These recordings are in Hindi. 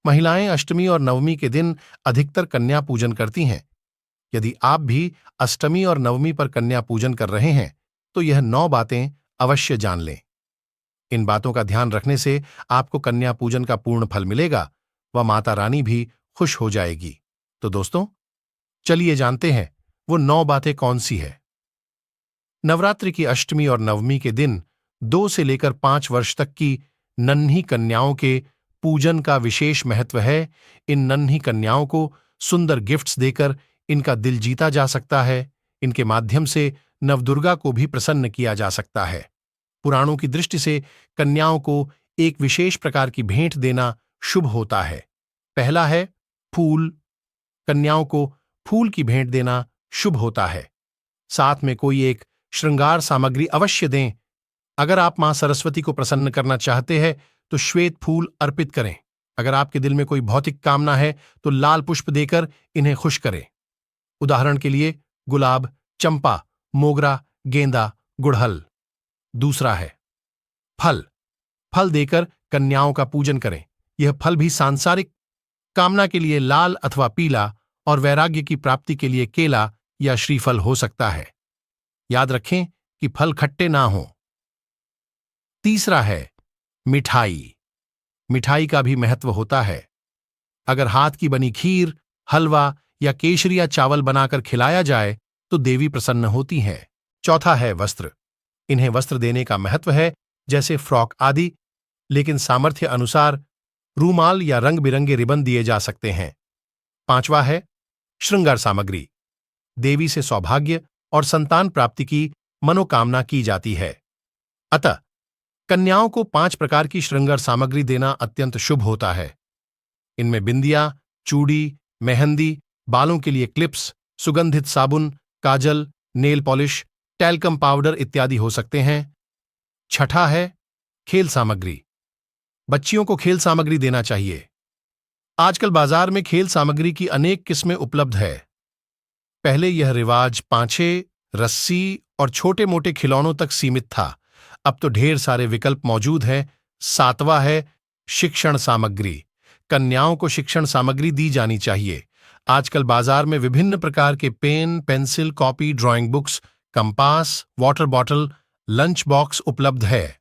महिलाएं अष्टमी और नवमी के दिन अधिकतर कन्या पूजन करती हैं। यदि आप भी अष्टमी और नवमी पर कन्या पूजन कर रहे हैं तो यह 9 बातें अवश्य जान लें। इन बातों का ध्यान रखने से आपको कन्या पूजन का पूर्ण फल मिलेगा व माता रानी भी खुश हो जाएगी। तो दोस्तों, चलिए जानते हैं वो 9 बातें कौन सी है। नवरात्रि की अष्टमी और नवमी के दिन 2 से लेकर 5 वर्ष तक की नन्ही कन्याओं के पूजन का विशेष महत्व है। इन नन्ही कन्याओं को सुंदर गिफ्ट्स देकर इनका दिल जीता जा सकता है। इनके माध्यम से नवदुर्गा को भी प्रसन्न किया जा सकता है। पुराणों की दृष्टि से कन्याओं को एक विशेष प्रकार की भेंट देना शुभ होता है। पहला है फूल। कन्याओं को फूल की भेंट देना शुभ होता है। साथ में कोई एक श्रृंगार सामग्री अवश्य दें। अगर आप मां सरस्वती को प्रसन्न करना चाहते हैं तो श्वेत फूल अर्पित करें। अगर आपके दिल में कोई भौतिक कामना है तो लाल पुष्प देकर इन्हें खुश करें। उदाहरण के लिए गुलाब, चंपा, मोगरा, गेंदा, गुड़हल। दूसरा है फल। फल देकर कन्याओं का पूजन करें। यह फल भी सांसारिक कामना के लिए लाल अथवा पीला और वैराग्य की प्राप्ति के लिए केला या श्रीफल हो सकता है। याद रखें कि फल खट्टे ना हों। तीसरा है मिठाई। मिठाई का भी महत्व होता है। अगर हाथ की बनी खीर, हलवा या केशरिया चावल बनाकर खिलाया जाए तो देवी प्रसन्न होती हैं। चौथा है वस्त्र। इन्हें वस्त्र देने का महत्व है, जैसे फ्रॉक आदि, लेकिन सामर्थ्य अनुसार रूमाल या रंग बिरंगे रिबन दिए जा सकते हैं। पांचवा है श्रृंगार सामग्री। देवी से सौभाग्य और संतान प्राप्ति की मनोकामना की जाती है। अतः कन्याओं को 5 प्रकार की श्रृंगार सामग्री देना अत्यंत शुभ होता है। इनमें बिंदिया, चूड़ी, मेहंदी, बालों के लिए क्लिप्स, सुगंधित साबुन, काजल, नेल पॉलिश, टैल्कम पाउडर इत्यादि हो सकते हैं। छठा है खेल सामग्री। बच्चियों को खेल सामग्री देना चाहिए। आजकल बाजार में खेल सामग्री की अनेक किस्में उपलब्ध है। पहले यह रिवाज पांचे, रस्सी और छोटे मोटे खिलौनों तक सीमित था। अब तो ढेर सारे विकल्प मौजूद हैं। सातवां है शिक्षण सामग्री। कन्याओं को शिक्षण सामग्री दी जानी चाहिए। आजकल बाजार में विभिन्न प्रकार के pen, pencil, copy, drawing books, compass, water bottle, lunch box उपलब्ध है।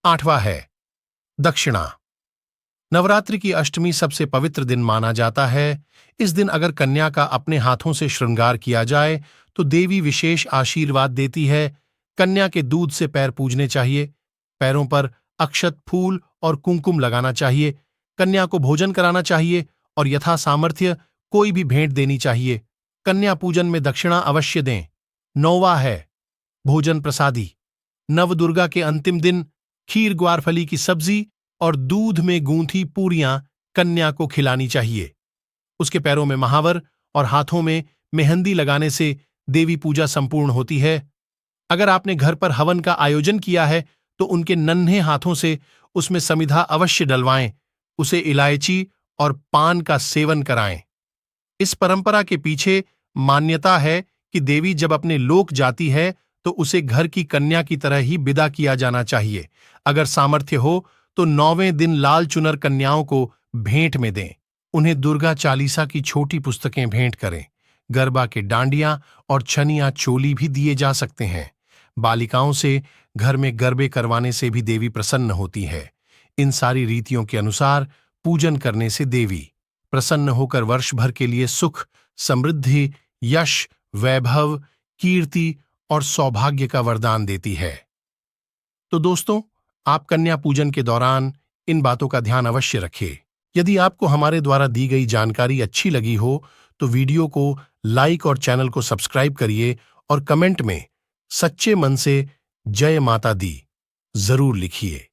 आठवां है दक्षिणा। नवरात्रि की अष्टमी सबसे पवित्र दिन माना जाता है। इस दिन अगर कन्या का अपने हाथों से श्रृंगार किया जाए तो देवी विशेष आशीर्वाद देती है। कन्या के दूध से पैर पूजने चाहिए। पैरों पर अक्षत, फूल और कुंकुम लगाना चाहिए। कन्या को भोजन कराना चाहिए और यथा सामर्थ्य कोई भी भेंट देनी चाहिए। कन्या पूजन में दक्षिणा अवश्य दें। नौवां है भोजन प्रसादी। नवदुर्गा के अंतिम दिन खीर, ग्वारफली की सब्जी और दूध में गूंथी पूरियां कन्या को खिलानी चाहिए। उसके पैरों में महावर और हाथों में मेहंदी लगाने से देवी पूजा संपूर्ण होती है। अगर आपने घर पर हवन का आयोजन किया है तो उनके नन्हे हाथों से उसमें समिधा अवश्य डलवाएं। उसे इलायची और पान का सेवन कराएं। इस परंपरा के पीछे मान्यता है कि देवी जब अपने लोक जाती है तो उसे घर की कन्या की तरह ही विदा किया जाना चाहिए। अगर सामर्थ्य हो तो 9वें दिन लाल चुनर कन्याओं को भेंट में दें। उन्हें दुर्गा चालीसा की छोटी पुस्तकें भेंट करें। गरबा के डांडियां और छनिया चोली भी दिए जा सकते हैं। बालिकाओं से घर में गरबे करवाने से भी देवी प्रसन्न होती है। इन सारी रीतियों के अनुसार पूजन करने से देवी प्रसन्न होकर वर्ष भर के लिए सुख, समृद्धि, यश, वैभव, कीर्ति और सौभाग्य का वरदान देती है। तो दोस्तों, आप कन्या पूजन के दौरान इन बातों का ध्यान अवश्य रखें। यदि आपको हमारे द्वारा दी गई जानकारी अच्छी लगी हो तो वीडियो को लाइक और चैनल को सब्सक्राइब करिए और कमेंट में सच्चे मन से जय माता दी जरूर लिखिए।